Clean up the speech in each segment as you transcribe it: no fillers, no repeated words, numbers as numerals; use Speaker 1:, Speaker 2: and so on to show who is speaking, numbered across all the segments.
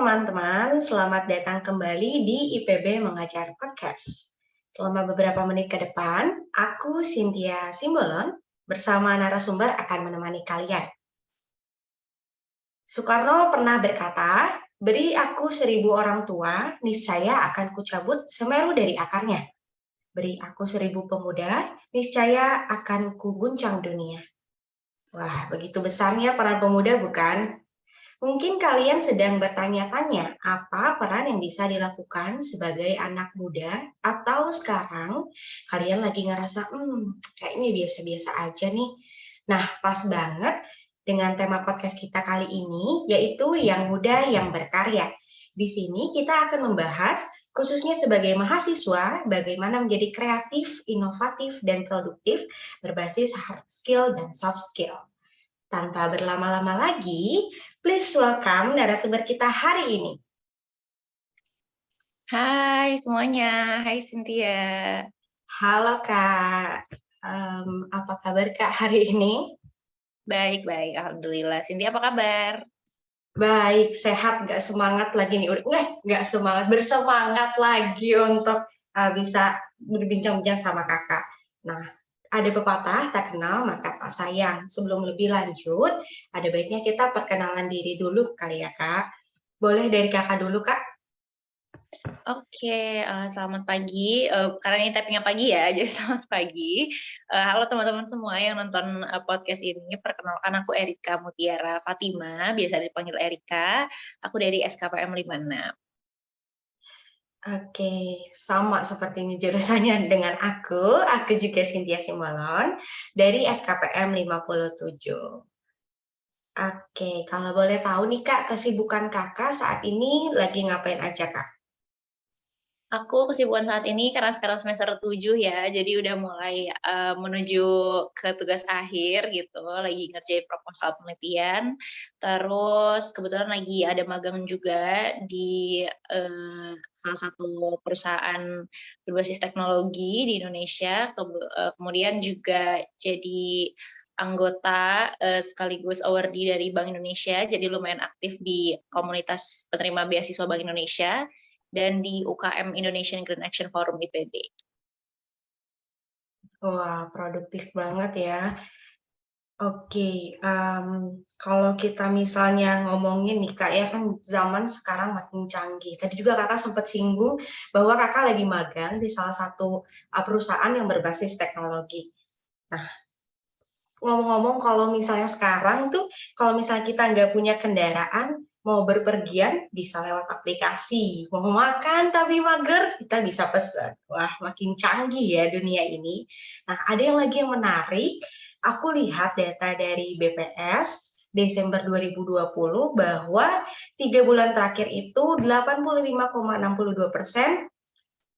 Speaker 1: teman-teman, selamat datang kembali di IPB Mengajar Podcast. Selama beberapa menit ke depan, aku Cynthia Simbolon bersama narasumber akan menemani kalian. Soekarno pernah berkata, beri aku 1.000 orang tua, niscaya akan kucabut Semeru dari akarnya. Beri aku 1.000 pemuda, niscaya akan kuguncang dunia. Wah, begitu besarnya peran pemuda bukan? Mungkin kalian sedang bertanya-tanya apa peran yang bisa dilakukan sebagai anak muda atau sekarang kalian lagi ngerasa, kayaknya biasa-biasa aja nih. Nah, pas banget dengan tema podcast kita kali ini, yaitu Yang Muda Yang Berkarya. Di sini kita akan membahas, khususnya sebagai mahasiswa, bagaimana menjadi kreatif, inovatif, dan produktif berbasis hard skill dan soft skill. Tanpa berlama-lama lagi, please welcome narasumber kita hari ini.
Speaker 2: Hai semuanya, hai Cynthia.
Speaker 1: Halo Kak, apa kabar Kak hari ini?
Speaker 2: Baik, alhamdulillah. Cynthia apa kabar?
Speaker 1: Baik, sehat, nggak semangat lagi nih. Nggak semangat, bersemangat lagi untuk bisa berbincang-bincang sama Kakak. Nah, ada pepatah, tak kenal maka tak sayang. Sebelum lebih lanjut, ada baiknya kita perkenalan diri dulu kali ya Kak. Boleh dari Kakak dulu Kak?
Speaker 2: Oke, selamat pagi. Karena ini tapping-nya pagi ya, jadi selamat pagi. Halo teman-teman semua yang nonton podcast ini. Perkenalkan aku Erika Mutiara Fatima, biasa dipanggil Erika. Aku dari SKPM 56.
Speaker 1: Oke, sama sepertinya jurusannya dengan aku. Aku juga Cynthia Simbolon dari SKPM 57. Oke, kalau boleh tahu nih Kak, kesibukan Kakak saat ini lagi ngapain aja Kak?
Speaker 2: Aku kesibukan saat ini karena sekarang semester 7 ya, jadi udah mulai menuju ke tugas akhir gitu, lagi ngerjain proposal penelitian. Terus kebetulan lagi ada magang juga di salah satu perusahaan berbasis teknologi di Indonesia, kemudian juga jadi anggota sekaligus awardee dari Bank Indonesia, jadi lumayan aktif di komunitas penerima beasiswa Bank Indonesia dan di UKM Indonesian Green Action Forum IPB.
Speaker 1: Wah, produktif banget ya. Oke, kalau kita misalnya ngomongin nih Kak ya, kan zaman sekarang makin canggih. Tadi juga Kakak sempat singgung bahwa Kakak lagi magang di salah satu perusahaan yang berbasis teknologi. Nah, ngomong-ngomong kalau misalnya sekarang tuh, kalau misalnya kita nggak punya kendaraan, mau berpergian bisa lewat aplikasi. Mau makan tapi mager, kita bisa pesen. Wah, makin canggih ya dunia ini. Nah, ada yang lagi yang menarik. Aku lihat data dari BPS Desember 2020 bahwa 3 bulan terakhir itu 85,62%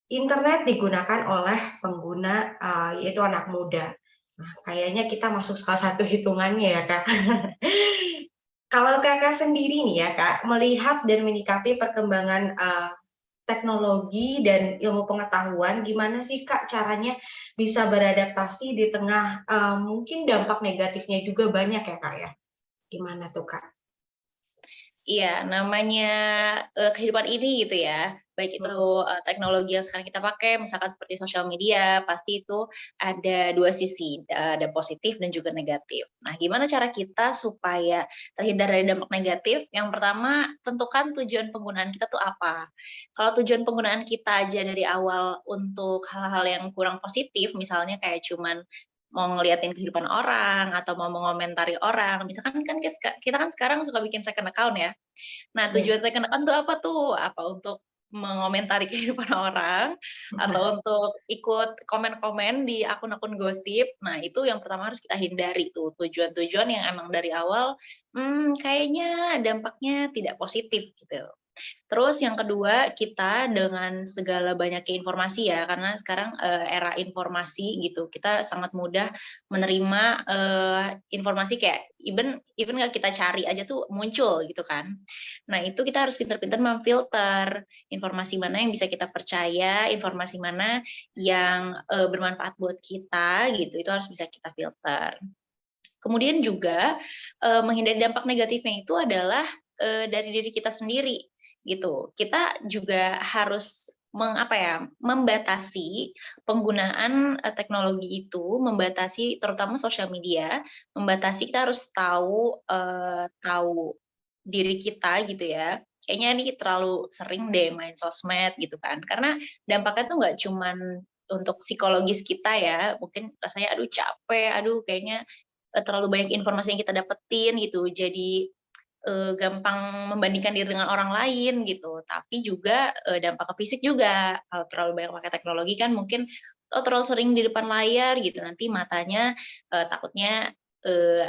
Speaker 1: internet digunakan oleh pengguna, yaitu anak muda. Nah, kayaknya kita masuk salah satu hitungannya ya, Kak. Kalau Kakak sendiri nih ya, Kak, melihat dan menyikapi perkembangan, teknologi dan ilmu pengetahuan, gimana sih, Kak, caranya bisa beradaptasi di tengah, mungkin dampak negatifnya juga banyak ya, Kak, ya? Gimana tuh, Kak?
Speaker 2: Iya, namanya kehidupan ini gitu ya, baik itu
Speaker 1: Mhm.
Speaker 2: teknologi yang sekarang kita pakai, misalkan seperti sosial media, pasti itu ada dua sisi, ada positif dan juga negatif. Nah, gimana cara kita supaya terhindar dari dampak negatif? Yang pertama, tentukan tujuan penggunaan kita tuh apa. Kalau tujuan penggunaan kita aja dari awal untuk hal-hal yang kurang positif, misalnya kayak cuman mau ngeliatin kehidupan orang atau mau mengomentari orang, misalkan kan kita kan sekarang suka bikin second account ya. Nah,
Speaker 1: Iya.
Speaker 2: tujuan second account tuh apa tuh? Apa untuk mengomentari kehidupan orang atau untuk ikut komen-komen di akun-akun gosip. Nah, itu yang pertama harus kita hindari tuh, tujuan-tujuan yang emang dari awal, kayaknya dampaknya tidak positif gitu. Terus yang kedua, kita dengan segala banyaknya informasi ya, karena sekarang, era informasi gitu, kita sangat mudah menerima, informasi kayak even even nggak kita cari aja tuh muncul gitu kan. Nah, itu kita harus pintar-pintar memfilter, informasi mana yang bisa kita percaya, informasi mana yang, bermanfaat buat kita gitu, itu harus bisa kita filter. Kemudian juga, menghindari dampak negatifnya itu adalah, dari diri kita sendiri. gitu. Kita juga harus membatasi penggunaan teknologi itu, membatasi terutama sosial media, membatasi kita harus tahu diri kita gitu ya. Kayaknya ini terlalu sering deh main sosmed gitu kan. Karena dampaknya tuh nggak cuman untuk psikologis kita ya, mungkin rasanya aduh capek, aduh kayaknya terlalu banyak informasi yang kita dapetin gitu. Jadi gampang membandingkan diri dengan orang lain gitu, tapi juga, dampak ke fisik juga. Kalau terlalu banyak pakai teknologi kan mungkin, oh terlalu sering di depan layar gitu, nanti matanya, takutnya, eee,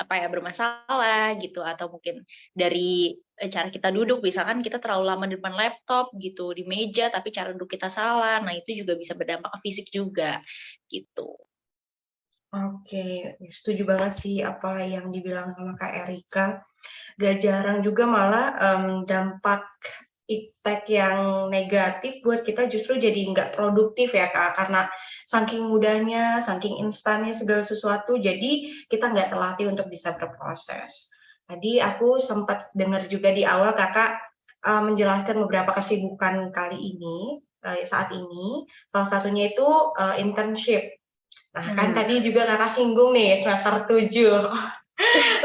Speaker 2: bermasalah gitu, atau mungkin dari, cara kita duduk, misalkan kita terlalu lama di depan laptop gitu, di meja, tapi cara duduk kita salah, nah itu juga bisa berdampak ke fisik juga, gitu.
Speaker 1: Oke, setuju banget sih apa yang dibilang sama Kak Erika. Gak jarang juga malah, dampak iptek yang negatif buat kita justru jadi nggak produktif ya, Kak, karena saking mudahnya, saking instannya segala sesuatu, jadi kita nggak terlatih untuk bisa berproses. Tadi aku sempat dengar juga di awal Kakak, menjelaskan beberapa kesibukan kali ini, saat ini, salah satunya itu, internship. Nah, kan
Speaker 2: Mmm.
Speaker 1: tadi juga Kakak singgung nih semester 7.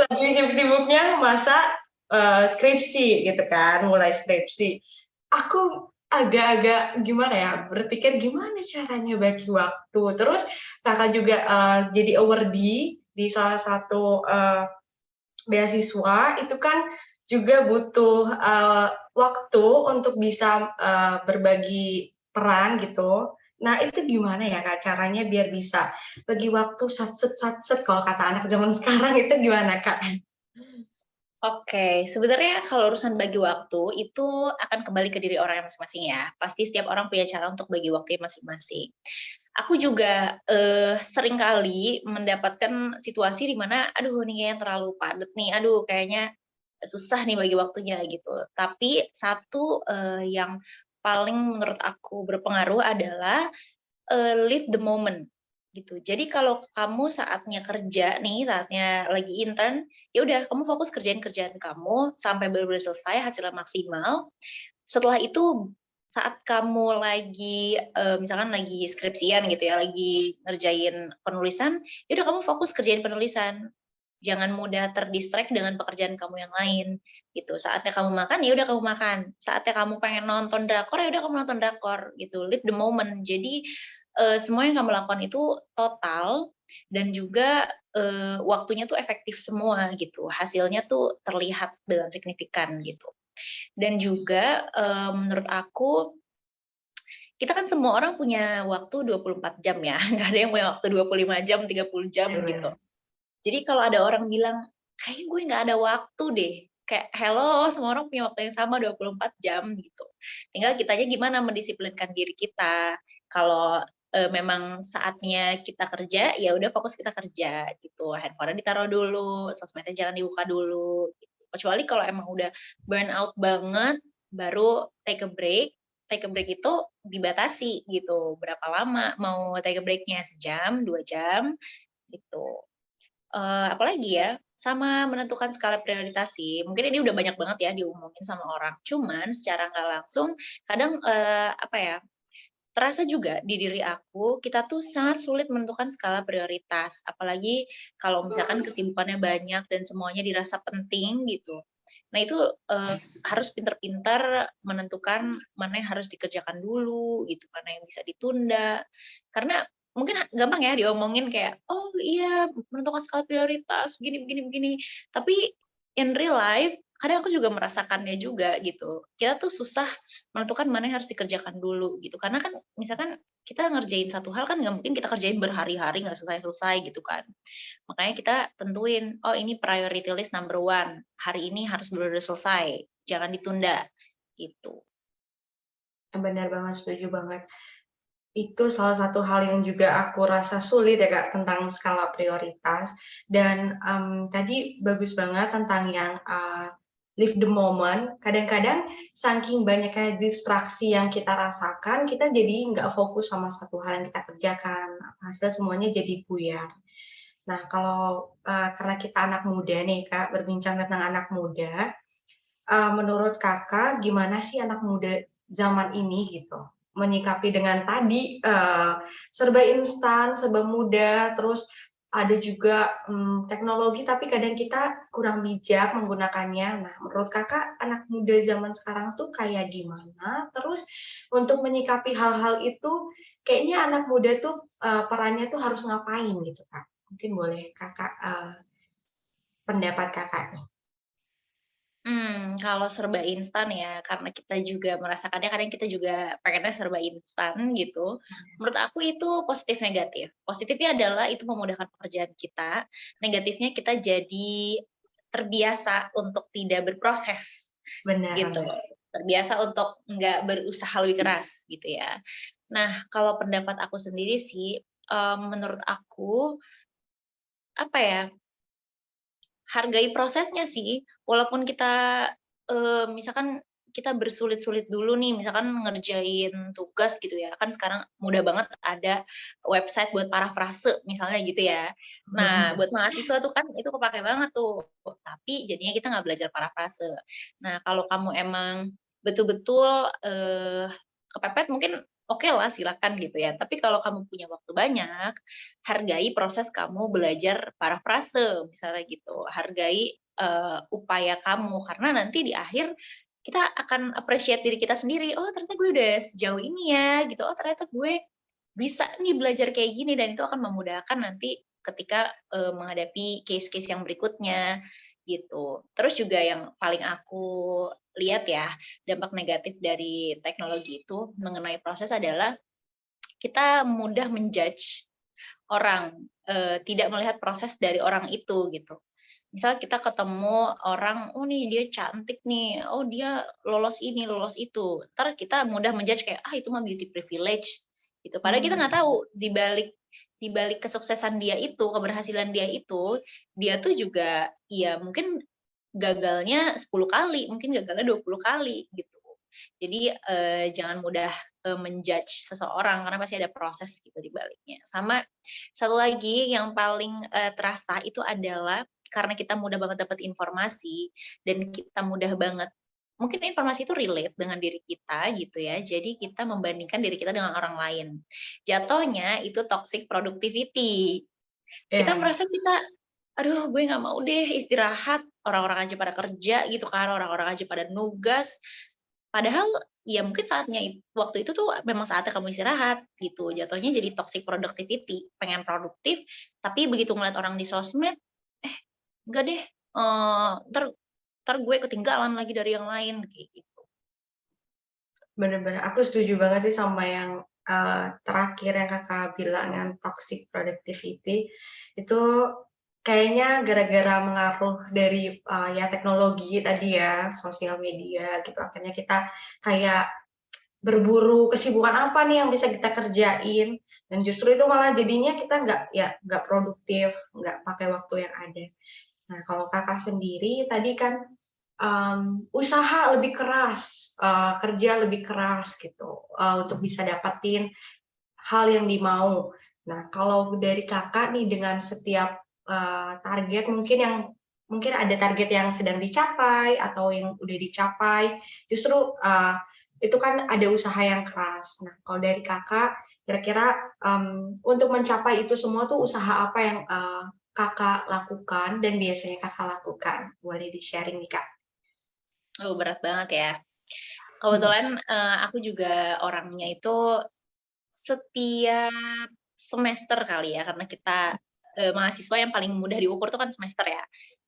Speaker 1: Lagi sibuk-sibuknya masa, skripsi gitu kan, mulai skripsi. Aku agak-agak gimana ya, berpikir gimana caranya bagi waktu, terus Kakak juga, jadi awardee di salah satu, beasiswa, itu kan juga butuh, waktu untuk bisa, berbagi peran gitu. Nah, itu gimana ya Kak caranya biar bisa bagi waktu satset kalau kata anak zaman sekarang itu gimana Kak?
Speaker 2: Oke, sebenarnya kalau urusan bagi waktu itu akan kembali ke diri orang masing-masing ya. Pasti setiap orang punya cara untuk bagi waktunya masing-masing. Aku juga, sering kali mendapatkan situasi di mana, aduh ini kayaknya terlalu padat nih, aduh kayaknya susah nih bagi waktunya gitu. Tapi satu, yang paling menurut aku berpengaruh adalah live the moment, gitu. Jadi kalau kamu saatnya kerja nih, saatnya lagi intern, ya udah kamu fokus kerjain kerjaan kamu sampai bener-bener selesai, hasilnya maksimal. Setelah itu, saat kamu lagi, misalkan lagi skripsian gitu ya, lagi ngerjain penulisan, ya udah kamu fokus kerjain penulisan. Jangan mudah dengan pekerjaan kamu yang lain, gitu. Saatnya kamu makan, ya udah kamu makan. Saatnya kamu pengen nonton drakor, ya udah kamu nonton drakor, gitu. Live the moment. Jadi, semua yang kamu lakukan itu total dan juga, waktunya tuh efektif semua, gitu. Hasilnya tuh terlihat dengan signifikan, gitu. Dan juga, menurut aku, kita kan semua orang punya waktu 24 jam ya, nggak ada yang punya waktu 25 jam, 30 jam,
Speaker 1: Bener
Speaker 2: gitu.
Speaker 1: bener.
Speaker 2: Jadi kalau ada orang bilang, "Kayaknya gue nggak ada waktu deh." Kayak, hello, semua orang punya waktu yang sama 24 jam gitu. Tinggal kitanya gimana mendisiplinkan diri kita. Kalau, memang saatnya kita kerja, ya udah fokus kita kerja gitu. Handphone-nya ditaruh dulu, sosmednya jangan dibuka dulu, gitu. Kecuali kalau emang udah burn out banget, baru take a break. Take a break itu dibatasi gitu, berapa lama mau take a break-nya, sejam, 2 jam, gitu. Apalagi ya, sama menentukan skala prioritas sih. Mungkin ini udah banyak banget ya diomongin sama orang. Cuman secara nggak langsung kadang, terasa juga di diri aku, kita tuh sangat sulit menentukan skala prioritas. Apalagi kalau misalkan kesibukannya banyak dan semuanya dirasa penting gitu. Nah itu, harus pintar-pintar menentukan mana yang harus dikerjakan dulu gitu, mana yang bisa ditunda. Karena mungkin gampang ya diomongin kayak, "Oh iya, menentukan skala prioritas, begini begini begini." Tapi in real life, kadang aku juga merasakannya juga gitu. Kita tuh susah menentukan mana yang harus dikerjakan dulu gitu. Karena kan misalkan kita ngerjain satu hal kan nggak mungkin kita kerjain berhari-hari nggak selesai-selesai gitu kan. Makanya kita tentuin, oh ini priority list number one, hari ini harus benar-benar selesai, jangan ditunda, gitu.
Speaker 1: Bener banget, setuju banget. Itu salah satu hal yang juga aku rasa sulit ya Kak, tentang skala prioritas dan, tadi bagus banget tentang yang, live the moment. Kadang-kadang saking banyaknya distraksi yang kita rasakan, kita jadi nggak fokus sama satu hal yang kita kerjakan, hasilnya semuanya jadi buyar. Nah kalau, karena kita anak muda nih Kak, berbincang tentang anak muda, menurut Kakak gimana sih anak muda zaman ini gitu, menyikapi dengan tadi, serba instan, serba mudah, terus ada juga, teknologi tapi kadang kita kurang bijak menggunakannya. Nah, menurut Kakak anak muda zaman sekarang tuh kayak gimana? Terus untuk menyikapi hal-hal itu kayaknya anak muda tuh, perannya tuh harus ngapain gitu, Kak? Mungkin boleh Kakak, pendapat Kakak nih.
Speaker 2: Kalau serba instan ya, karena kita juga merasakannya kadang kita juga pengennya serba instan gitu. Menurut aku itu positif negatif. Positifnya adalah itu memudahkan pekerjaan kita, negatifnya kita jadi terbiasa untuk tidak berproses
Speaker 1: Benar
Speaker 2: gitu.
Speaker 1: benar.
Speaker 2: Terbiasa untuk nggak berusaha lebih keras gitu ya. Nah, kalau pendapat aku sendiri sih, menurut aku, apa ya, hargai prosesnya sih, walaupun kita, misalkan kita bersulit-sulit dulu nih, misalkan ngerjain tugas gitu ya, kan sekarang mudah banget ada website buat parafrase misalnya gitu ya. Nah, buat mahasiswa tuh kan itu kepakai banget tuh, tapi jadinya kita nggak belajar parafrase. Nah, kalau kamu emang betul-betul, kepepet mungkin oke lah silakan gitu ya, tapi kalau kamu punya waktu banyak, hargai proses kamu belajar parafrase misalnya gitu, hargai, upaya kamu karena nanti di akhir kita akan appreciate diri kita sendiri, "Oh ternyata gue udah sejauh ini ya," gitu, "Oh ternyata gue bisa nih belajar kayak gini," dan itu akan memudahkan nanti ketika, menghadapi case-case yang berikutnya, gitu. Terus juga yang paling aku lihat ya, dampak negatif dari teknologi itu mengenai proses adalah kita mudah men-judge orang, tidak melihat proses dari orang itu gitu. Misal kita ketemu orang, "Oh nih dia cantik nih, oh dia lolos ini, lolos itu." Entar kita mudah men-judge kayak, "Ah itu mah beauty privilege," gitu. Padahal kita nggak tahu di balik kesuksesan dia itu, keberhasilan dia tuh juga ya mungkin gagalnya 10 kali, mungkin gagalnya 20 kali gitu. Jadi, jangan mudah, men-judge seseorang karena pasti ada proses gitu di baliknya. Sama satu lagi yang paling, terasa itu adalah karena kita mudah banget dapat informasi dan kita mudah banget mungkin informasi itu relate dengan diri kita gitu ya, jadi kita membandingkan diri kita dengan orang lain. Jatuhnya itu toxic productivity. Kita
Speaker 1: Iya,
Speaker 2: merasa kita, "Aduh gue nggak mau deh istirahat, orang-orang aja pada kerja," gitu kan, orang-orang aja pada nugas. Padahal ya mungkin waktu itu tuh memang saatnya kamu istirahat gitu, jatuhnya jadi toxic productivity, pengen produktif, tapi begitu ngeliat orang di sosmed, "Eh, enggak deh, entar entar gue ketinggalan lagi dari yang lain," kayak gitu.
Speaker 1: bener-bener aku setuju banget sih sama yang, terakhir yang Kakak bilang yang toxic productivity, itu kayaknya gara-gara mengaruh dari, ya teknologi tadi ya, sosial media gitu, akhirnya kita kayak berburu kesibukan apa nih yang bisa kita kerjain, dan justru itu malah jadinya kita nggak produktif, nggak pakai waktu yang ada. Nah, kalau Kakak sendiri tadi kan, usaha lebih keras, kerja lebih keras gitu, untuk bisa dapatin hal yang dimau. Nah, kalau dari Kakak nih dengan setiap, target mungkin ada target yang sedang dicapai atau yang udah dicapai, justru, itu kan ada usaha yang keras. Nah, kalau dari Kakak, kira-kira, untuk mencapai itu semua tuh usaha apa yang, Kakak lakukan dan biasanya Kakak lakukan? Boleh di-sharing nih, Kak?
Speaker 2: Berat banget ya.
Speaker 1: Mhm.
Speaker 2: Kebetulan, aku juga orangnya itu setiap semester kali ya, karena kita, mahasiswa yang paling mudah diukur tuh kan semester ya.
Speaker 1: Ya.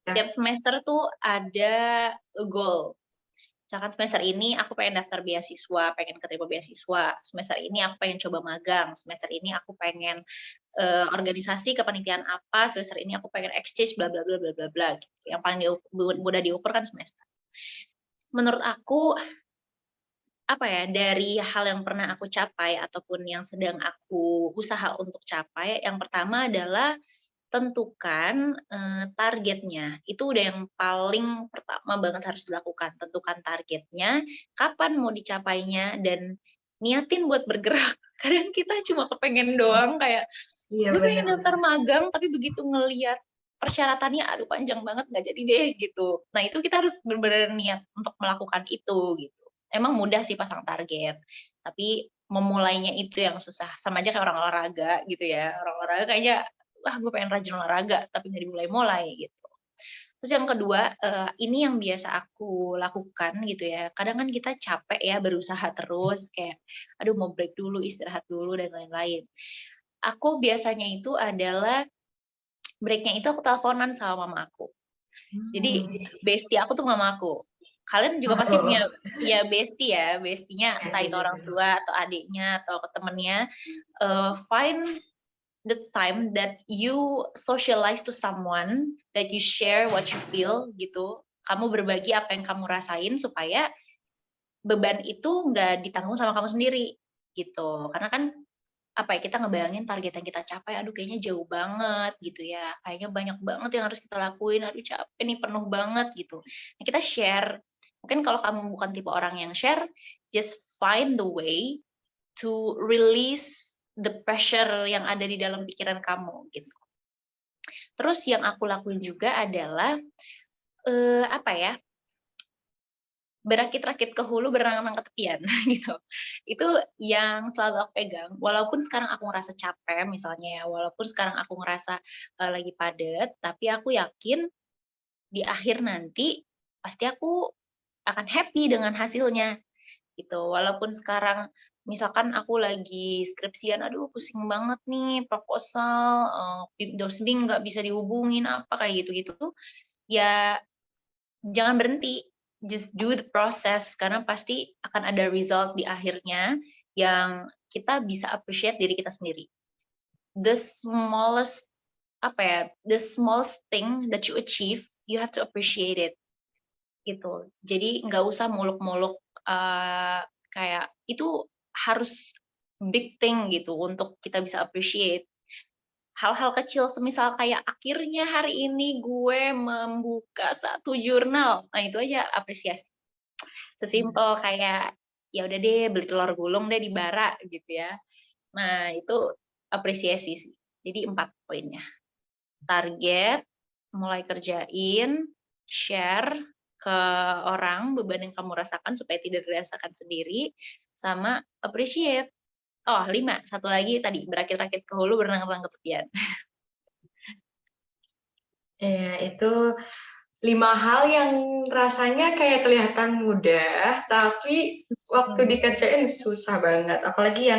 Speaker 2: Setiap semester tuh ada goal. Misalkan semester ini aku pengen daftar beasiswa, pengen keterima beasiswa, semester ini aku pengen coba magang, semester ini aku pengen, organisasi kepanitiaan apa, semester ini aku pengen exchange bla bla bla bla bla bla, gitu. Yang paling mudah diukur kan semester. Menurut aku apa ya, dari hal yang pernah aku capai ataupun yang sedang aku usaha untuk capai, yang pertama adalah tentukan, targetnya. Itu udah yang paling pertama banget harus dilakukan. Tentukan targetnya, kapan mau dicapainya, dan niatin buat bergerak. Kadang kita cuma kepengen doang kayak,
Speaker 1: Iya,
Speaker 2: "Gue pengen
Speaker 1: benar
Speaker 2: daftar
Speaker 1: benar.
Speaker 2: magang," tapi begitu ngelihat persyaratannya aduh panjang banget nggak jadi deh gitu. Nah itu kita harus benar-benar niat untuk melakukan itu gitu. Emang mudah sih pasang target, tapi memulainya itu yang susah. Sama aja kayak orang olahraga gitu ya. Orang olahraga kayaknya, wah gue pengen rajin olahraga, tapi nggak dimulai-mulai gitu. Terus yang kedua, ini yang biasa aku lakukan gitu ya, kadang kan kita capek ya berusaha terus kayak, aduh mau break dulu, istirahat dulu, dan lain-lain. Aku biasanya itu adalah break-nya itu aku teleponan sama mama aku. Jadi
Speaker 1: Hmm.
Speaker 2: bestie aku tuh mama aku. Kalian juga pasti
Speaker 1: Oh,
Speaker 2: punya bestie ya, bestie-nya
Speaker 1: ada
Speaker 2: entah itu orang
Speaker 1: juga.
Speaker 2: tua atau adiknya atau ke temennya, find the time that you socialize to someone, that you share what you feel gitu. Kamu berbagi apa yang kamu rasain supaya beban itu nggak ditanggung sama kamu sendiri gitu. Karena kan apa ya, kita ngebayangin target yang kita capai, aduh kayaknya jauh banget gitu ya, kayaknya banyak banget yang harus kita lakuin, aduh capek nih, penuh banget gitu. Nah, kita share. Mungkin kalau kamu bukan tipe orang yang share, just find the way to release the pressure yang ada di dalam pikiran kamu gitu. Terus yang aku lakuin juga adalah apa ya, berakit-rakit ke hulu, berenang-renang ke tepian gitu. Itu yang selalu aku pegang. Walaupun sekarang aku ngerasa capek misalnya ya, walaupun sekarang aku ngerasa lagi padat, tapi aku yakin di akhir nanti pasti aku akan happy dengan hasilnya gitu. Walaupun sekarang misalkan aku lagi skripsian, aduh pusing banget nih, proposal, dosen nggak bisa dihubungin, apa kayak gitu-gitu tuh, ya jangan berhenti, just do the process, karena pasti akan ada result di akhirnya yang kita bisa appreciate diri kita sendiri. The smallest, apa ya, the smallest thing that you achieve, you have to appreciate it, gitu. Jadi nggak usah muluk-muluk, kayak itu harus big thing gitu untuk kita bisa appreciate. Hal-hal kecil semisal kayak akhirnya hari ini gue membuka satu jurnal, nah itu aja apresiasi. Sesimpel kayak, ya udah deh beli telur gulung deh di Bara gitu ya. Nah itu apresiasi sih. Jadi 4 poinnya. Target, mulai kerjain, share ke orang beban yang kamu rasakan supaya tidak dirasakan sendiri, sama appreciate. Oh 5, satu lagi tadi, berakit-rakit ke hulu, berenang-renang ke tepian.
Speaker 1: Ya, itu 5 hal yang rasanya kayak kelihatan mudah, tapi waktu
Speaker 2: Hmm.
Speaker 1: dikerjain susah banget. Apalagi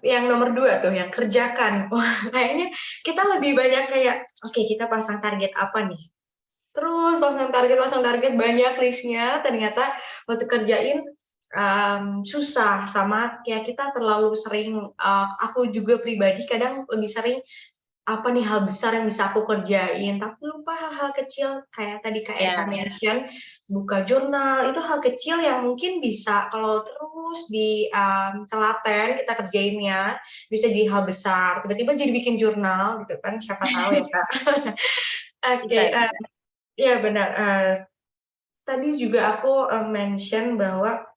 Speaker 1: yang nomor 2 tuh, yang kerjakan. Wah, kayaknya kita lebih banyak kayak, oke kita pasang target apa nih? Terus pasang target, banyak listnya, ternyata waktu kerjain susah, sama kayak kita terlalu sering, aku juga pribadi kadang lebih sering apa nih hal besar yang bisa aku kerjain, tapi lupa hal-hal kecil kayak tadi Kak Eka
Speaker 2: Ya,
Speaker 1: mention, buka jurnal, itu hal kecil yang mungkin bisa kalau terus telaten kita kerjainnya, bisa jadi hal besar, tiba-tiba jadi bikin jurnal gitu kan, siapa tahu ya Kak. Oke,
Speaker 2: bisa bisa.
Speaker 1: iya benar, tadi juga aku, mention bahwa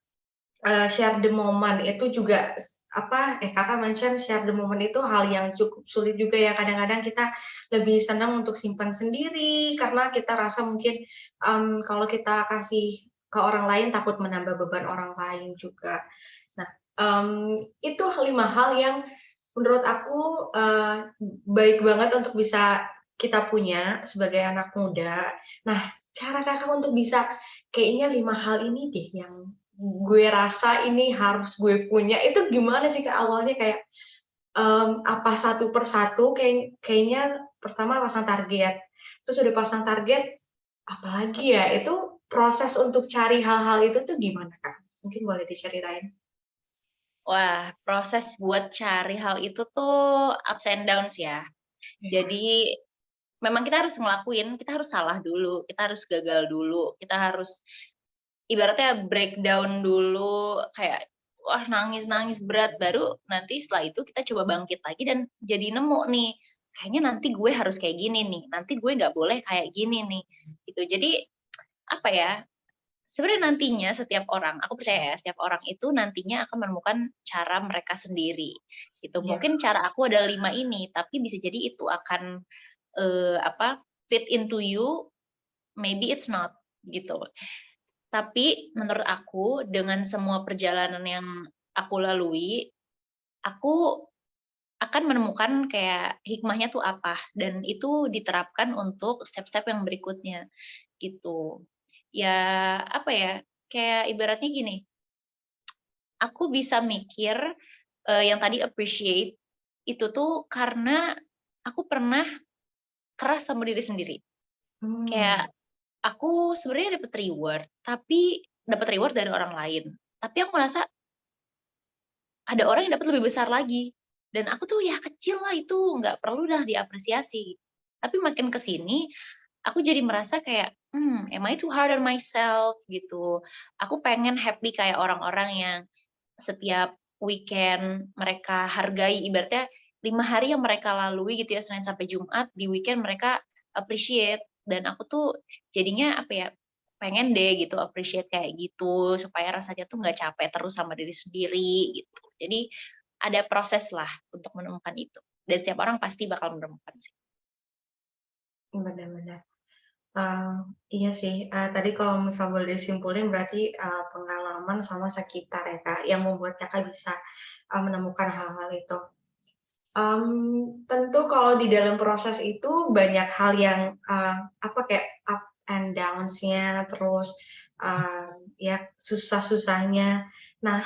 Speaker 1: share the moment itu juga Kakak mention share the moment itu hal yang cukup sulit juga ya, kadang-kadang kita lebih senang untuk simpan sendiri karena kita rasa mungkin, kalau kita kasih ke orang lain takut menambah beban orang lain juga. Nah, itu 5 hal yang menurut aku, baik banget untuk bisa kita punya sebagai anak muda. Nah, cara Kakak untuk bisa, kayaknya 5 hal ini deh yang gue rasa ini harus gue punya, itu gimana sih Kak awalnya kayak, apa satu persatu kayaknya pertama pasang target, terus udah pasang target, apalagi ya? Itu proses untuk cari hal-hal itu tuh gimana Kak? Mungkin boleh diceritain?
Speaker 2: Wah, proses buat cari hal itu tuh ups and downs ya.
Speaker 1: Iya.
Speaker 2: Jadi memang kita harus ngelakuin, kita harus salah dulu, kita harus gagal dulu, kita harus ibaratnya breakdown dulu, kayak wah nangis-nangis berat, baru nanti setelah itu kita coba bangkit lagi dan jadi nemu nih, kayaknya nanti gue harus kayak gini nih, nanti gue nggak boleh kayak gini nih, gitu. Jadi apa ya, sebenarnya nantinya setiap orang, aku percaya ya, setiap orang itu nantinya akan menemukan cara mereka sendiri, gitu.
Speaker 1: Iya.
Speaker 2: Mungkin cara aku ada 5 ini, tapi bisa jadi itu akan fit into you, maybe it's not gitu. Tapi menurut aku dengan semua perjalanan yang aku lalui, aku akan menemukan kayak hikmahnya tuh apa, dan itu diterapkan untuk step-step yang berikutnya, gitu. Ya, apa ya, kayak ibaratnya gini, aku bisa mikir, yang tadi appreciate, itu tuh karena aku pernah keras sama diri sendiri.
Speaker 1: Hmm.
Speaker 2: Kayak aku sebenarnya dapat reward dari orang lain, tapi aku merasa ada orang yang dapat lebih besar lagi, dan aku tuh ya kecil lah itu, nggak perlu dah diapresiasi. Tapi makin ke sini, aku jadi merasa kayak, am I too hard on myself gitu. Aku pengen happy kayak orang-orang yang setiap weekend mereka hargai, ibaratnya 5 hari yang mereka lalui gitu ya, Senin sampai Jumat, di weekend mereka appreciate. Dan aku tuh jadinya apa ya, pengen deh gitu appreciate kayak gitu, supaya rasanya tuh nggak capek terus sama diri sendiri gitu. Jadi ada proses lah untuk menemukan itu, dan setiap orang pasti bakal menemukan sih.
Speaker 1: Benar-benar. Iya sih, tadi kalau misal boleh disimpulin berarti, pengalaman sama sekitar ya, Kak, yang membuat Kakak bisa, menemukan hal-hal itu. Tentu kalau di dalam proses itu banyak hal yang, apa, kayak up and downs-nya, terus, ya susah-susahnya. Nah,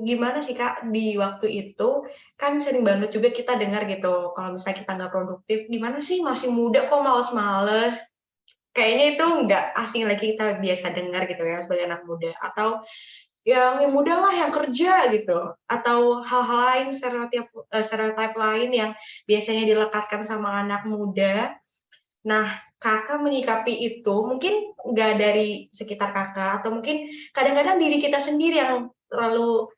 Speaker 1: gimana sih, Kak, di waktu itu, kan sering banget juga kita dengar gitu, kalau misalnya kita nggak produktif, "Gimana sih masih muda kok males-males?" Kayaknya itu nggak asing lagi kita biasa dengar gitu ya sebagai anak muda, atau yang muda lah yang kerja gitu, atau hal-hal lain stereotip lain yang biasanya dilekatkan sama anak muda. Nah, Kakak menyikapi itu mungkin nggak dari sekitar Kakak, atau mungkin kadang-kadang diri kita sendiri yang terlalu,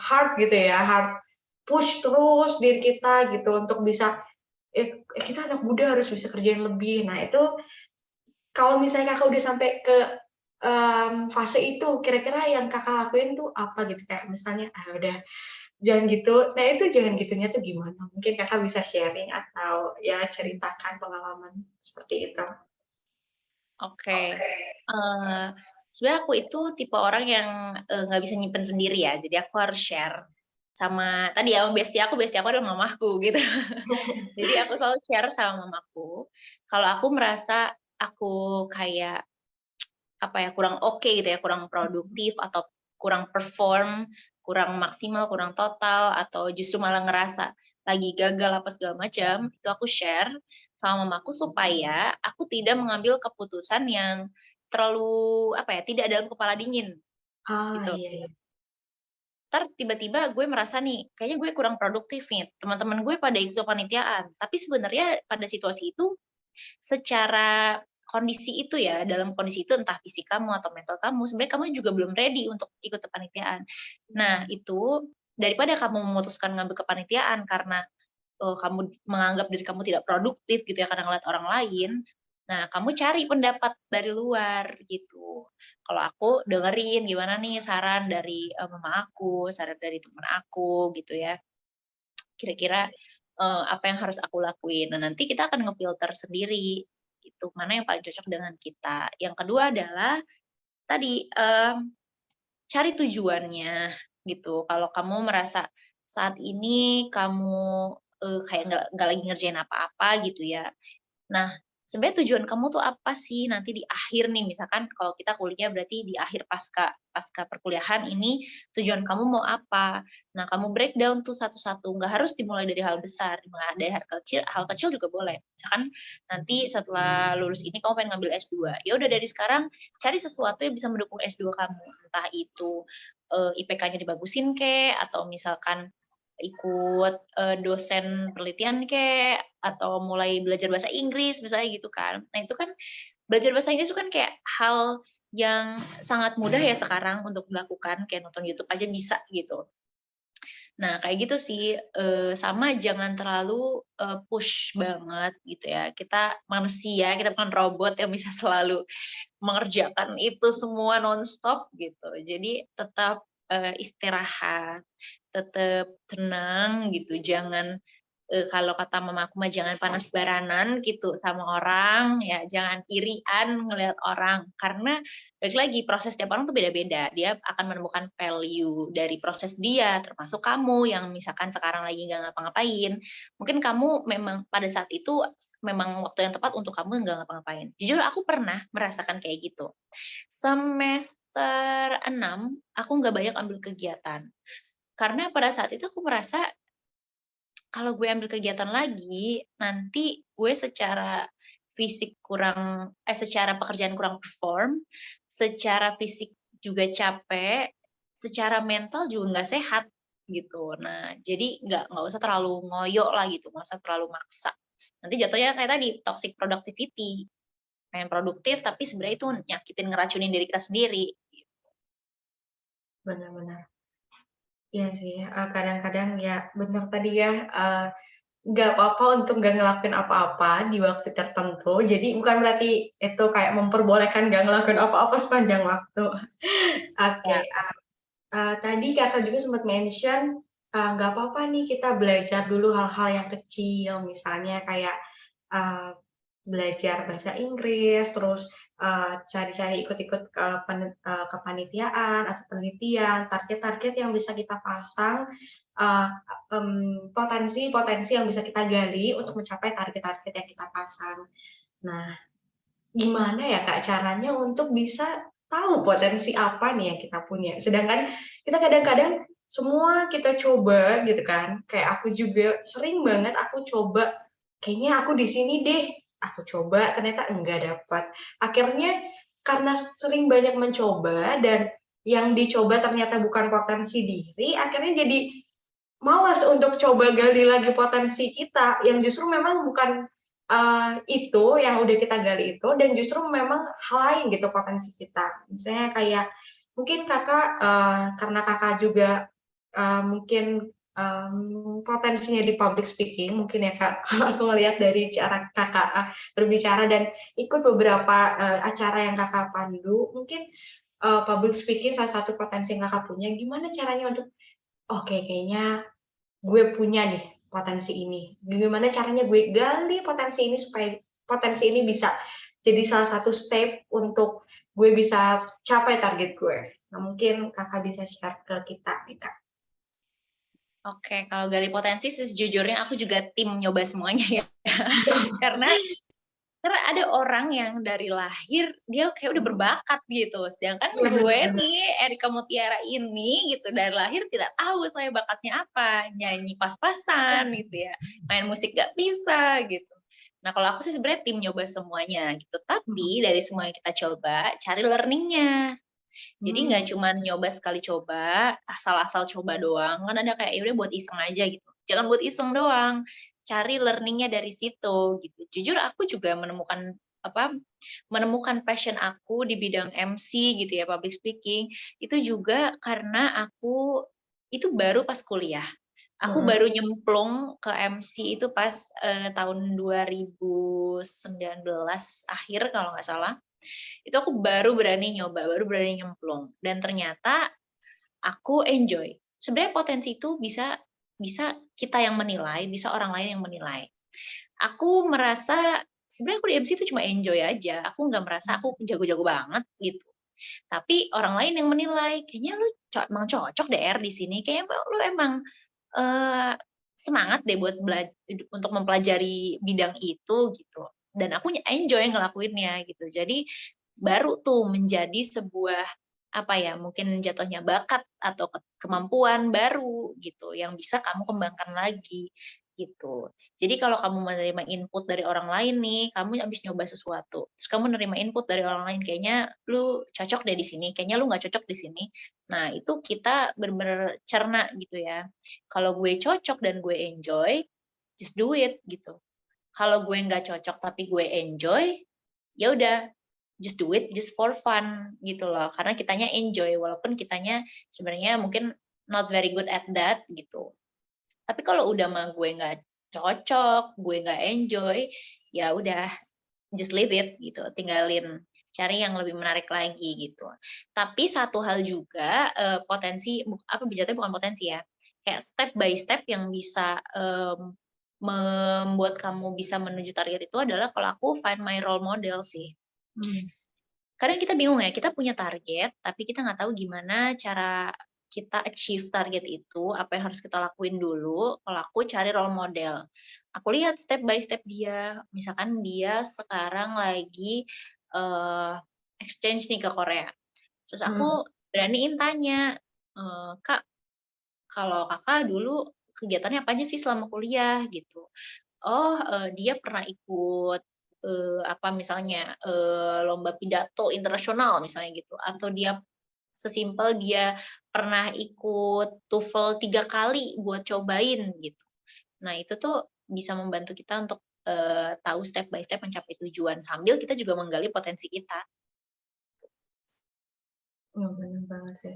Speaker 1: hard gitu ya, hard push terus diri kita gitu untuk bisa, kita anak muda harus bisa kerjain lebih." Nah itu kalau misalnya Kakak udah sampai ke, fase itu, kira-kira yang Kakak lakuin tuh apa gitu? Kayak misalnya, "Ah udah, jangan gitu." Nah itu jangan gitunya tuh gimana? Mungkin Kakak bisa sharing atau ya ceritakan pengalaman seperti itu.
Speaker 2: Oke, sebenarnya aku itu tipe orang yang, nggak bisa nyimpen sendiri ya, jadi aku harus share sama tadi ya, bestie aku adalah mamaku gitu. Jadi aku selalu share sama mamaku, kalau aku merasa aku kayak, apa ya, kurang oke gitu ya, kurang produktif atau kurang perform, kurang maksimal, kurang total, atau justru malah ngerasa lagi gagal apa segala macam, itu aku share sama mamaku supaya aku tidak mengambil keputusan yang terlalu, apa ya, tidak dalam kepala dingin,
Speaker 1: Ah,
Speaker 2: gitu.
Speaker 1: iya iya.
Speaker 2: Entar tiba-tiba gue merasa nih, kayaknya gue kurang produktif nih, teman-teman gue pada ikut kepanitiaan, tapi sebenarnya pada situasi itu secara kondisi itu ya, dalam kondisi itu entah fisik kamu atau mental kamu, sebenarnya kamu juga belum ready untuk ikut kepanitiaan. Nah,
Speaker 1: Mmm.
Speaker 2: itu daripada kamu memutuskan ngambil kepanitiaan karena, kamu menganggap diri kamu tidak produktif gitu ya, karena ngeliat orang lain, nah kamu cari pendapat dari luar gitu. Kalau aku dengerin gimana nih saran dari, mama aku, saran dari teman aku gitu ya, kira-kira, apa yang harus aku lakuin. Nah, nanti kita akan ngefilter sendiri, gitu, mana yang paling cocok dengan kita. Yang kedua adalah tadi, cari tujuannya, gitu. Kalau kamu merasa saat ini kamu, kayak nggak lagi ngerjain apa-apa gitu ya, nah, sebenarnya tujuan kamu tuh apa sih nanti di akhir nih, misalkan kalau kita kuliah berarti di akhir pasca pasca perkuliahan ini tujuan kamu mau apa? Nah, kamu breakdown tuh satu-satu, nggak harus dimulai dari hal besar, dimulai dari hal kecil juga boleh. Misalkan nanti setelah lulus ini kamu pengen ngambil S2, ya udah dari sekarang cari sesuatu yang bisa mendukung S2 kamu, entah itu, IPK-nya dibagusin kek, atau misalkan ikut, dosen penelitian kek, atau mulai belajar bahasa Inggris misalnya gitu kan. Nah itu kan belajar bahasa Inggris itu kan kayak hal yang sangat mudah ya sekarang untuk dilakukan, kayak nonton YouTube aja bisa gitu. Nah kayak gitu sih, sama jangan terlalu, push banget gitu ya. Kita manusia, kita bukan robot yang bisa selalu mengerjakan itu semua nonstop gitu. Jadi tetap, istirahat, tetap tenang gitu, jangan kalau kata mama aku mah jangan panas baranan gitu sama orang, ya jangan irian ngelihat orang, karena balik lagi proses tiap orang tuh beda-beda. Dia akan menemukan value dari proses dia, termasuk kamu yang misalkan sekarang lagi nggak ngapa-ngapain. Mungkin kamu memang pada saat itu memang waktu yang tepat untuk kamu nggak ngapa-ngapain. Jujur aku pernah merasakan kayak gitu. Semester 6 aku nggak banyak ambil kegiatan. Karena pada saat itu aku merasa kalau gue ambil kegiatan lagi, nanti gue secara fisik secara pekerjaan kurang perform, secara fisik juga capek, secara mental juga nggak sehat gitu. Nah, jadi nggak usah terlalu ngoyo lah gitu, nggak usah terlalu maksa. Nanti jatuhnya kayak tadi toxic productivity, pengen produktif tapi sebenarnya itu nyakitin ngeracunin diri kita sendiri.
Speaker 1: Benar-benar. Iya sih, kadang-kadang ya benar tadi ya, nggak apa-apa untuk nggak ngelakuin apa-apa di waktu tertentu, jadi bukan berarti itu kayak memperbolehkan nggak ngelakuin apa-apa sepanjang waktu. Oke,
Speaker 2: Ya.
Speaker 1: tadi Kakak juga sempat mention, nggak apa-apa nih kita belajar dulu hal-hal yang kecil, misalnya kayak, eee, belajar bahasa Inggris, terus, cari-cari ikut-ikut kepanitiaan atau penelitian, target-target yang bisa kita pasang, eee, potensi-potensi yang bisa kita gali untuk mencapai target-target yang kita pasang. Nah, gimana ya Kak caranya untuk bisa tahu potensi apa nih yang kita punya? Sedangkan kita kadang-kadang semua kita coba gitu kan, kayak aku juga sering banget aku coba, kayaknya aku di sini deh, aku coba ternyata enggak dapat. Akhirnya karena sering banyak mencoba dan yang dicoba ternyata bukan potensi diri, akhirnya jadi malas untuk coba gali lagi potensi kita, yang justru memang bukan, itu yang udah kita gali itu dan justru memang hal lain gitu potensi kita. Misalnya kayak mungkin Kakak, karena Kakak juga, mungkin, potensinya di public speaking mungkin ya Kak, kalau aku ngelihat dari cara Kakak, berbicara dan ikut beberapa, acara yang Kakak pandu, mungkin, public speaking salah satu potensi yang Kakak punya, gimana caranya untuk, "Oke, kayaknya gue punya nih potensi ini. Gimana caranya gue gali potensi ini supaya potensi ini bisa jadi salah satu step untuk gue bisa capai target gue." Nah, mungkin Kakak bisa share ke kita nih, Kak.
Speaker 2: Oke, kalau gali potensi sih sejujurnya aku juga tim nyoba semuanya ya. Karena ada orang yang dari lahir dia kayak udah berbakat gitu, sedangkan
Speaker 1: Iya,
Speaker 2: gue
Speaker 1: bener.
Speaker 2: nih Erika Mutiara ini gitu dari lahir tidak tahu saya bakatnya apa, nyanyi pas-pasan gitu ya, main musik gak bisa gitu. Nah kalau aku sih sebenarnya tim nyoba semuanya gitu, tapi dari semua yang kita coba cari learning-nya. Jadi nggak cuma nyoba sekali coba, asal-asal coba doang, kan ada kayak, ya udah buat iseng aja gitu. Jangan buat iseng doang, cari learning-nya dari situ gitu. Jujur aku juga menemukan passion aku di bidang MC gitu ya, public speaking, itu juga karena aku itu baru pas kuliah. Aku
Speaker 1: Mhm,
Speaker 2: baru nyemplung ke MC itu pas, tahun 2019 akhir kalau nggak salah. Itu aku baru berani nyoba, baru berani nyemplung dan ternyata aku enjoy. Sebenarnya potensi itu bisa bisa kita yang menilai, bisa orang lain yang menilai. Aku merasa sebenarnya aku di MC itu cuma enjoy aja, aku nggak merasa aku jago-jago banget gitu. Tapi orang lain yang menilai, "Kayaknya lu emang cocok deh di sini, kayaknya lu emang, eee, semangat deh buat untuk mempelajari bidang itu," gitu. Dan aku enjoy ngelakuinnya gitu. Jadi baru tuh menjadi sebuah, apa ya, mungkin jatuhnya bakat atau kemampuan baru gitu, yang bisa kamu kembangkan lagi, gitu. Jadi kalau kamu menerima input dari orang lain nih, kamu habis nyoba sesuatu, terus kamu nerima input dari orang lain, "Kayaknya lu cocok deh di sini, kayaknya lu nggak cocok di sini." Nah, itu kita bener-bener cerna gitu ya. Kalau gue cocok dan gue enjoy, just do it gitu. Kalau gue nggak cocok tapi gue enjoy, ya udah just do it just for fun gitu loh. Karena kitanya enjoy walaupun kitanya sebenarnya mungkin not very good at that gitu. Tapi kalau udah mah gue nggak cocok, gue nggak enjoy, ya udah just leave it gitu, tinggalin, cari yang lebih menarik lagi gitu. Tapi satu hal juga, potensi jatuhnya bukan potensi ya, kayak step by step yang bisa, membuat kamu bisa menuju target itu adalah kalau aku find my role model sih.
Speaker 1: Hmm.
Speaker 2: Kadang kita bingung ya, kita punya target, tapi kita nggak tahu gimana cara kita achieve target itu, apa yang harus kita lakuin dulu. Kalau aku cari role model. Aku lihat step by step dia. Misalkan dia sekarang lagi exchange nih ke Korea. Terus
Speaker 1: Hmm.
Speaker 2: aku beraniin tanya, Kak, kalau kakak dulu kegiatannya apa aja sih selama kuliah gitu? Oh, dia pernah ikut, apa misalnya, lomba pidato internasional misalnya gitu, atau dia sesimpel dia pernah ikut TOEFL 3 kali buat cobain gitu. Nah itu tuh bisa membantu kita untuk, tahu step by step mencapai tujuan, sambil kita juga menggali potensi kita.
Speaker 1: Oh, bener banget sih.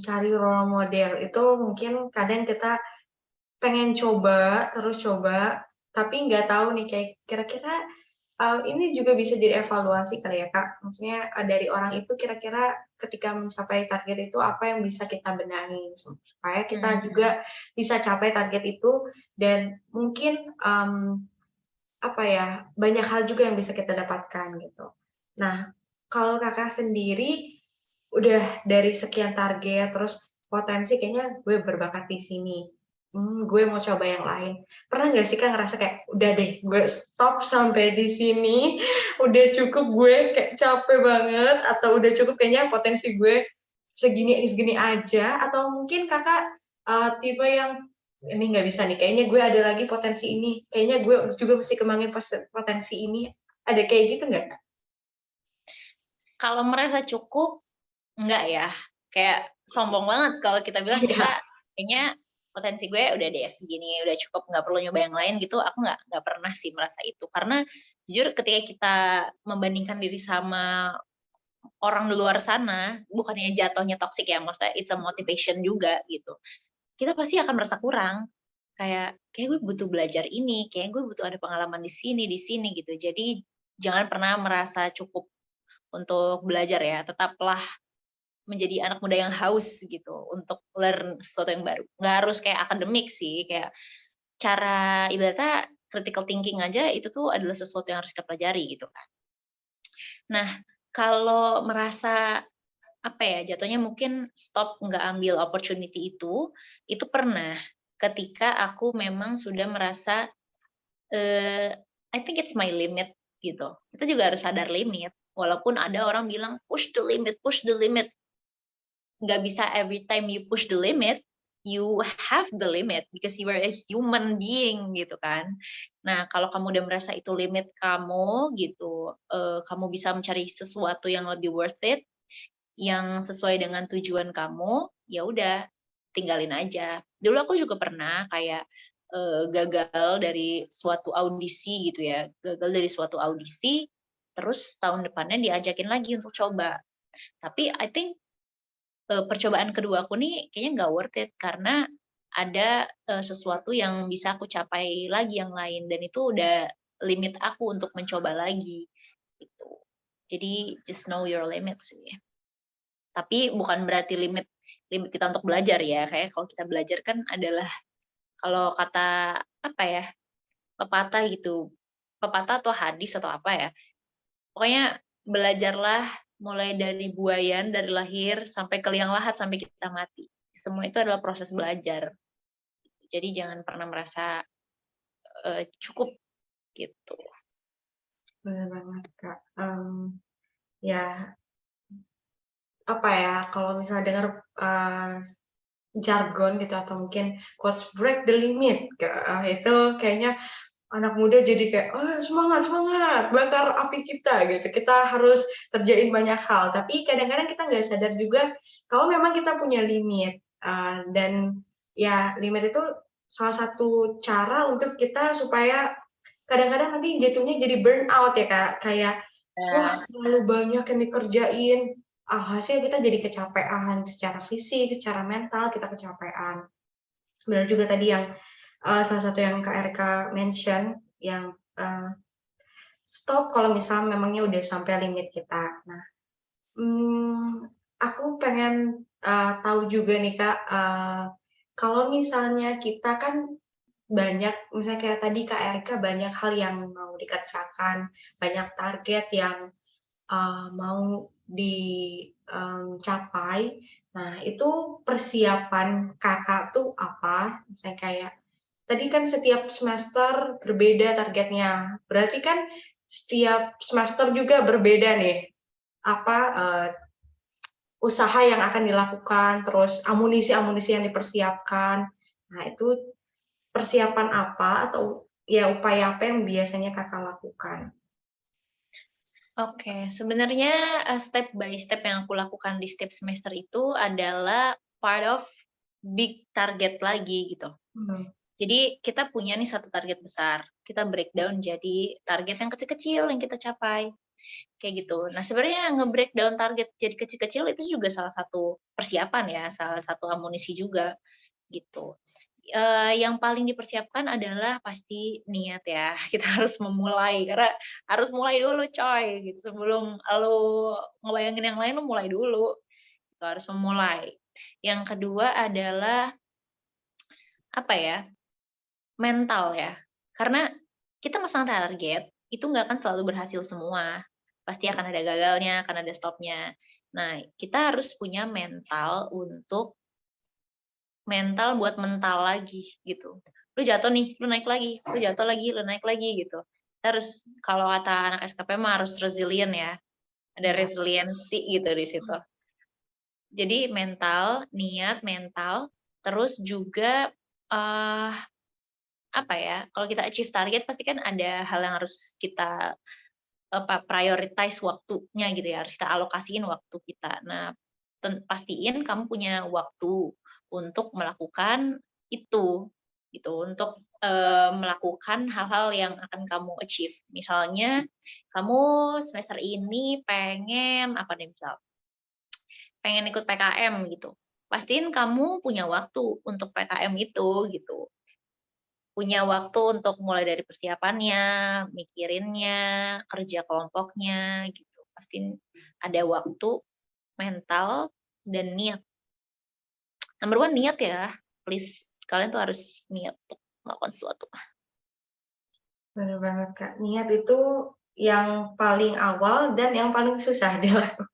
Speaker 1: Cari role model itu mungkin kadang kita pengen coba, terus coba, tapi nggak tahu nih kayak kira-kira, ini juga bisa jadi evaluasi kali ya, Kak? Maksudnya, dari orang itu kira-kira ketika mencapai target itu apa yang bisa kita benahi, supaya kita juga
Speaker 2: Mhm.
Speaker 1: bisa capai target itu dan mungkin, apa ya, banyak hal juga yang bisa kita dapatkan gitu. Nah, kalau Kakak sendiri udah dari sekian target, terus potensi kayaknya gue berbakat di sini, gue mau coba yang lain. Pernah nggak sih Kak ngerasa kayak, "Udah deh, gue stop sampai di sini, udah cukup gue kayak capek banget," atau, "Udah cukup kayaknya potensi gue segini segini aja," atau mungkin Kakak, tipe yang, "Ini nggak bisa nih, kayaknya gue ada lagi potensi ini, kayaknya gue juga mesti kembangin potensi ini." Ada kayak gitu nggak, Kak?
Speaker 2: Kalau merasa cukup, enggak ya, kayak sombong banget kalau kita bilang
Speaker 1: Iya.
Speaker 2: kita kayaknya potensi gue udah deh segini, udah cukup nggak perlu nyoba yang lain gitu, aku nggak pernah sih merasa itu. Karena jujur ketika kita membandingkan diri sama orang di luar sana, bukannya jatuhnya toxic ya, maksudnya it's a motivation juga gitu. Kita pasti akan merasa kurang, kayak gue butuh belajar ini, kayak gue butuh ada pengalaman di sini gitu. Jadi jangan pernah merasa cukup untuk belajar ya, tetaplah menjadi anak muda yang haus gitu untuk learn sesuatu yang baru. Nggak harus kayak akademik sih, kayak cara ibaratnya critical thinking aja itu tuh adalah sesuatu yang harus kita pelajari gitu kan. Nah, kalau merasa apa ya, jatuhnya mungkin stop nggak ambil opportunity itu pernah ketika aku memang sudah merasa, I think it's my limit gitu. Kita juga harus sadar limit, walaupun ada orang bilang, push the limit." Nggak bisa every time you push the limit, you have the limit because you are a human being gitu kan. Nah, kalau kamu udah merasa itu limit kamu gitu, kamu bisa mencari sesuatu yang lebih worth it, yang sesuai dengan tujuan kamu, ya udah tinggalin aja. Dulu aku juga pernah kayak, gagal dari suatu audisi gitu ya, gagal dari suatu audisi, terus tahun depannya diajakin lagi untuk coba. Tapi I think percobaan kedua aku nih kayaknya nggak worth it karena ada, sesuatu yang bisa aku capai lagi yang lain dan itu udah limit aku untuk mencoba lagi, gitu. Jadi just know your limits sih. Tapi bukan berarti limit limit kita untuk belajar ya, kayak kalau kita belajar kan adalah kalau kata apa ya, pepatah gitu, pepatah atau hadis atau apa ya, pokoknya belajarlah mulai dari buayan, dari lahir, sampai ke liang lahat, sampai kita mati. Semua itu adalah proses belajar. Jadi jangan pernah merasa, cukup, gitu.
Speaker 1: Bener banget, Kak. Ya, apa ya, kalau misalnya dengar, jargon gitu atau mungkin quotes break the limit, itu kayaknya anak muda jadi kayak, "Oh, semangat semangat, bakar api kita," gitu. Kita harus kerjain banyak hal, tapi kadang-kadang kita nggak sadar juga kalau memang kita punya limit, dan ya limit itu salah satu cara untuk kita supaya kadang-kadang nanti jatuhnya jadi burnout ya, Kak. Kayak, wah
Speaker 2: Nah,
Speaker 1: terlalu banyak yang dikerjain, hasil kita jadi kecapean secara fisik, secara mental kita kecapean. Benar juga tadi yang, salah satu yang Kak Erika mention yang, stop kalau misalnya memangnya udah sampai limit kita. Nah, aku pengen, tahu juga nih Kak, kalau misalnya kita kan banyak misalnya kayak tadi Kak Erika banyak hal yang mau dikerjakan, banyak target yang, mau dicapai. Nah, itu persiapan Kakak tuh apa? Misalnya kayak tadi kan setiap semester berbeda targetnya, berarti kan setiap semester juga berbeda nih, apa, usaha yang akan dilakukan, terus amunisi-amunisi yang dipersiapkan. Nah, itu persiapan apa atau ya upaya apa yang biasanya Kakak lakukan?
Speaker 2: Oke, sebenarnya, step by step yang aku lakukan di setiap semester itu adalah part of big target lagi gitu.
Speaker 1: Hmm.
Speaker 2: Jadi kita punya nih satu target besar, kita breakdown jadi target yang kecil-kecil yang kita capai, kayak gitu. Nah sebenarnya nge-breakdown target jadi kecil-kecil itu juga salah satu persiapan ya, salah satu amunisi juga, gitu. Yang paling dipersiapkan adalah pasti niat ya, kita harus memulai, karena harus mulai dulu coy, gitu, sebelum lu ngebayangin yang lain, lu mulai dulu, gitu, harus memulai. Yang kedua adalah, apa ya, mental ya, karena kita masang target, itu nggak akan selalu berhasil semua, pasti akan ada gagalnya, akan ada stopnya. Nah, kita harus punya mental buat mental lagi gitu. Lu jatuh nih, lu naik lagi, lu jatuh lagi, lu naik lagi gitu. Terus kalau kata anak SKP mah harus resilient ya, ada
Speaker 1: Iya.
Speaker 2: resiliensi gitu di situ. Jadi mental, niat, mental, terus juga eh apa ya, kalau kita achieve target pasti kan ada hal yang harus kita prioritize waktunya gitu ya, harus kita alokasiin waktu kita. Nah, pastiin kamu punya waktu untuk melakukan itu, gitu, untuk, melakukan hal-hal yang akan kamu achieve. Misalnya, kamu semester ini pengen apa nih misal, pengen ikut PKM gitu, pastiin kamu punya waktu untuk PKM itu, gitu. Punya waktu untuk mulai dari persiapannya, mikirinnya, kerja kelompoknya, gitu. Pasti ada waktu, mental, dan niat. Number one niat ya, please. Kalian tuh harus niat untuk melakukan sesuatu.
Speaker 1: Bener banget, Kak. Niat itu yang paling awal dan yang paling susah dilakukan.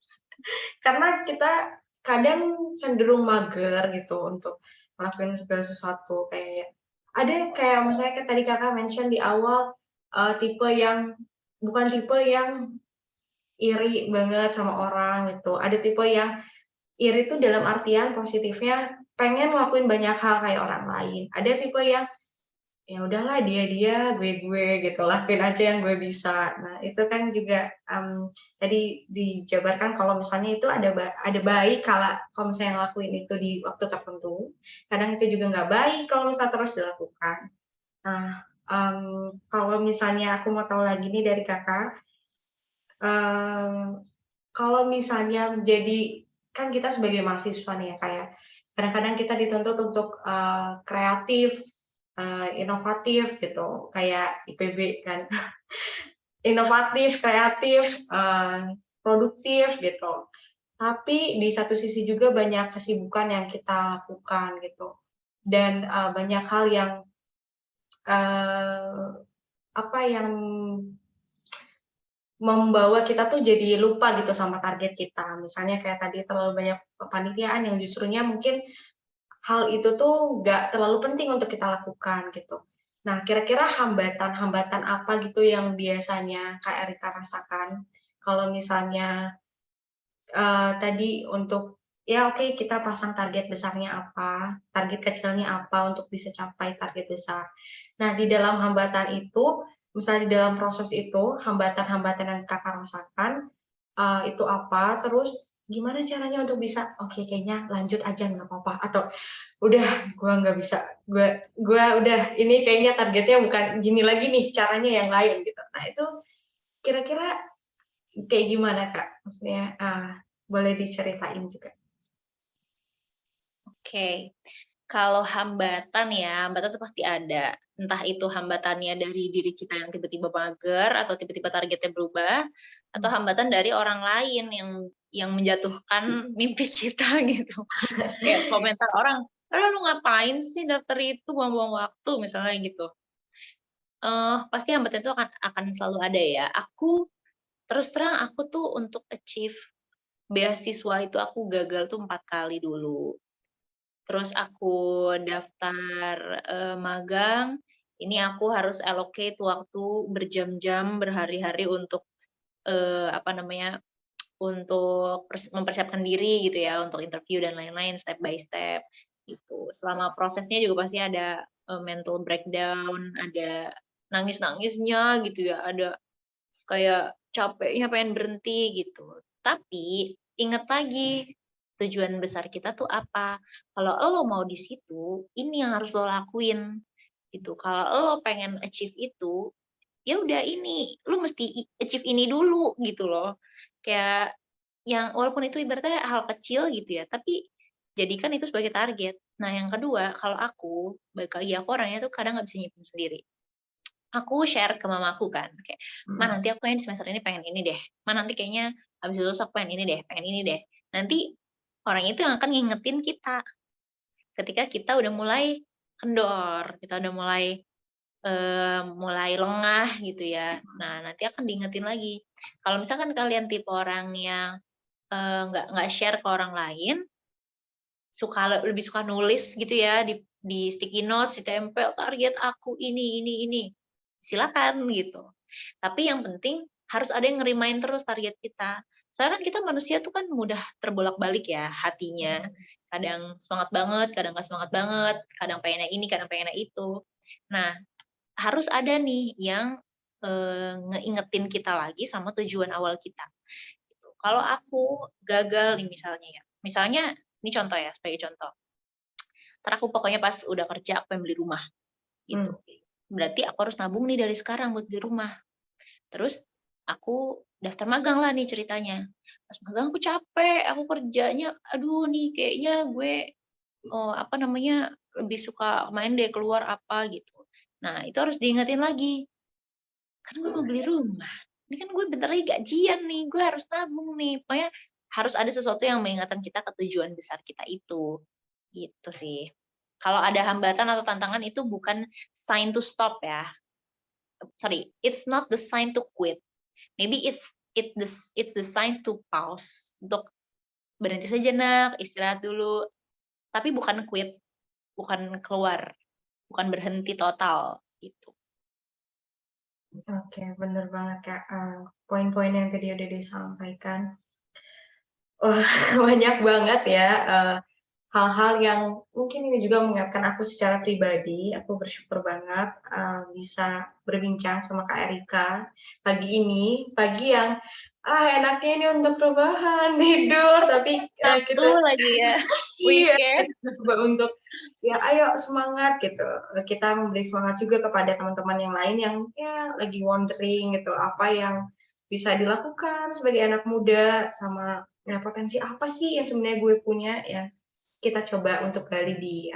Speaker 1: Karena kita kadang cenderung mager gitu untuk ngelakuin segala sesuatu, kayak ada kayak misalnya kayak tadi Kakak mention di awal, tipe yang bukan tipe yang iri banget sama orang gitu, ada tipe yang iri itu dalam artian positifnya pengen ngelakuin banyak hal kayak orang lain, ada tipe yang ya udahlah dia, gue gitu, lakuin aja yang gue bisa. Nah, itu kan juga, tadi dijabarkan kalau misalnya itu ada baik kalau misalnya ngelakuin itu di waktu tertentu, kadang itu juga nggak baik kalau misalnya terus dilakukan. Nah, kalau misalnya aku mau tahu lagi nih dari Kakak, kalau misalnya jadi kan kita sebagai mahasiswa nih ya, kayak kadang-kadang kita dituntut untuk, kreatif, inovatif gitu, kayak IPB kan. Inovatif, kreatif, produktif gitu. Tapi di satu sisi juga banyak kesibukan yang kita lakukan gitu. Dan, banyak hal yang, eee, apa yang membawa kita tuh jadi lupa gitu sama target kita. Misalnya kayak tadi terlalu banyak kepanitiaan yang justrunya mungkin hal itu tuh nggak terlalu penting untuk kita lakukan gitu. Nah, kira-kira hambatan-hambatan apa gitu yang biasanya Kak Erika rasakan kalau misalnya, tadi untuk ya oke kita pasang target besarnya apa, target kecilnya apa untuk bisa capai target besar. Nah, di dalam hambatan itu, misalnya di dalam proses itu, hambatan-hambatan yang Kakak rasakan, itu apa, terus gimana caranya untuk bisa, "Oke kayaknya lanjut aja nggak apa-apa," atau, "Udah gua nggak bisa, gua udah ini kayaknya targetnya bukan gini lagi nih, caranya yang lain," gitu. Nah itu kira-kira kayak gimana, Kak? Maksudnya, boleh diceritain juga?
Speaker 2: Oke. Kalau hambatan ya, hambatan itu pasti ada. Entah itu hambatannya dari diri kita yang tiba-tiba mager atau tiba-tiba targetnya berubah, atau
Speaker 1: Mmm.
Speaker 2: hambatan dari orang lain yang menjatuhkan mimpi kita gitu. Kayak komentar orang, "Aduh lu ngapain sih daftar itu, buang-buang waktu," misalnya gitu. Pasti hambatan itu akan selalu ada ya. Terus terang aku tuh untuk achieve beasiswa itu aku gagal tuh 4 kali dulu. Terus aku daftar, magang, ini aku harus allocate waktu berjam-jam, berhari-hari untuk, apa namanya, untuk mempersiapkan diri gitu ya, untuk interview dan lain-lain, step by step, gitu. Selama prosesnya juga pasti ada, mental breakdown, ada nangis-nangisnya gitu ya, ada kayak capeknya pengen berhenti gitu. Tapi inget lagi, tujuan besar kita tuh apa. Kalau lo mau di situ, ini yang harus lo lakuin gitu. Kalau lo pengen achieve itu, ya udah ini, lu mesti achieve ini dulu gitu loh. Kayak yang walaupun itu ibaratnya hal kecil gitu ya, tapi jadikan itu sebagai target. Nah, yang kedua, kalau aku, balik lagi aku orangnya tuh kadang nggak bisa nyimpen sendiri. Aku share ke mamaku kan, kayak, "Ma,
Speaker 1: Mhm.
Speaker 2: nanti aku yang semester ini pengen ini deh. Ma, nanti kayaknya habis lulus aku pengen ini deh, pengen ini deh." Nanti orang itu yang akan ngingetin kita ketika kita udah mulai kendor, kita udah mulai lengah gitu ya. Nah, nanti akan diingetin lagi. Kalau misalkan kalian tipe orang yang, nggak share ke orang lain, lebih suka nulis gitu ya di sticky notes, ditempel, "Target aku ini," silakan gitu. Tapi yang penting harus ada yang ngerimain terus target kita. Soalnya kan kita manusia tuh kan mudah terbolak-balik ya hatinya. Kadang semangat banget, kadang nggak semangat banget, kadang pengennya ini, kadang pengennya itu. Nah, harus ada nih yang, ngeingetin kita lagi sama tujuan awal kita, gitu. Kalau aku gagal nih misalnya ini contoh ya, sebagai contoh, entar aku pokoknya pas udah kerja aku pengen beli rumah,
Speaker 1: Mmm.
Speaker 2: gitu. Berarti aku harus nabung nih dari sekarang buat beli rumah. Terus aku daftar magang lah nih ceritanya. Pas magang aku capek, aku kerjanya, aduh nih kayaknya gue, apa namanya, lebih suka main deh keluar apa gitu. Nah, itu harus diingetin lagi, kan gue mau beli rumah, ini kan gue bentar lagi gajian nih, gue harus nabung nih. Pokoknya harus ada sesuatu yang mengingatkan kita ke tujuan besar kita itu, gitu sih. Kalau ada hambatan atau tantangan itu bukan sign to stop ya, sorry, it's not the sign to quit. Maybe it's the sign to pause, untuk berhenti sejenak, istirahat dulu, tapi bukan quit, bukan keluar, bukan berhenti total, gitu.
Speaker 1: Oke, bener banget, Kak, poin-poin yang tadi udah disampaikan. Wah, banyak banget ya, hal-hal yang mungkin ini juga mengingatkan aku secara pribadi. Aku bersyukur banget, bisa berbincang sama Kak Erika pagi ini, pagi yang, enaknya ini untuk rebahan, tidur, tapi,
Speaker 2: Sabtu
Speaker 1: kita
Speaker 2: lagi ya,
Speaker 1: iya,
Speaker 2: weekend.
Speaker 1: coba untuk, ya ayo semangat gitu, kita memberi semangat juga kepada teman-teman yang lain yang ya lagi wondering gitu, apa yang bisa dilakukan sebagai anak muda, sama ya potensi apa sih yang sebenarnya gue punya ya, kita coba untuk gali di,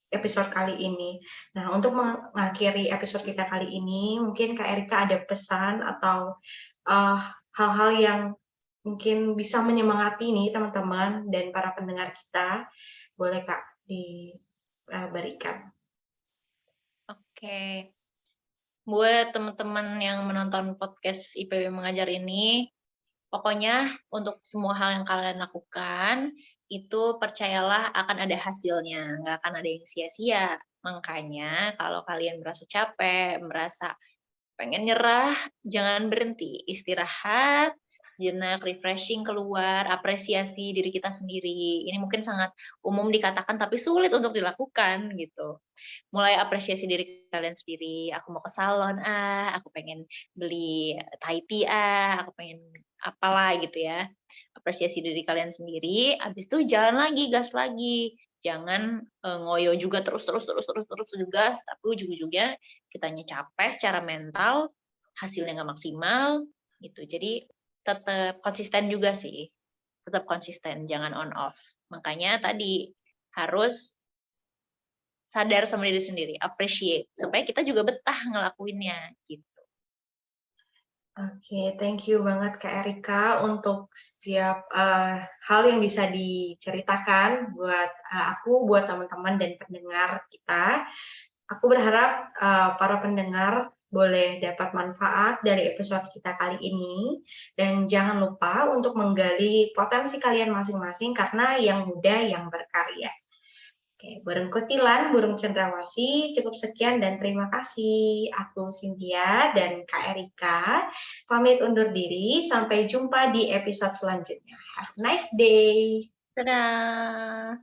Speaker 1: episode kali ini. Nah, untuk mengakhiri episode kita kali ini, mungkin Kak Erika ada pesan atau, eee, hal-hal yang mungkin bisa menyemangati nih teman-teman dan para pendengar kita, boleh Kak berikan.
Speaker 2: Oke, buat teman-teman yang menonton podcast IPB Mengajar ini, pokoknya untuk semua hal yang kalian lakukan, itu percayalah akan ada hasilnya, nggak akan ada yang sia-sia. Makanya kalau kalian merasa capek, merasa pengen nyerah, jangan berhenti, istirahat sejenak, refreshing keluar, apresiasi diri kita sendiri. Ini mungkin sangat umum dikatakan tapi sulit untuk dilakukan gitu. Mulai apresiasi diri kalian sendiri, aku mau ke salon, aku pengen beli Thai tea, aku pengen apalah gitu ya. Apresiasi diri kalian sendiri, habis itu jalan lagi, gas lagi. Jangan, ngoyo juga terus gas, tapi ujung-ujungnya kitanya capek secara mental, hasilnya nggak maksimal, gitu. Jadi tetap konsisten juga sih, tetap konsisten, jangan on off. Makanya tadi harus sadar sama diri sendiri, appreciate, supaya kita juga betah ngelakuinnya, gitu.
Speaker 1: Oke, thank you banget Kak Erika untuk setiap hal yang bisa diceritakan buat aku, buat teman-teman dan pendengar kita. Aku berharap para pendengar boleh dapat manfaat dari episode kita kali ini dan jangan lupa untuk menggali potensi kalian masing-masing karena yang muda yang berkarya. Oke, burung kutilan, burung cendrawasih, cukup sekian dan terima kasih. Aku Cynthia dan Kak Erika pamit undur diri. Sampai jumpa di episode selanjutnya. Have a nice day.
Speaker 2: Dadah.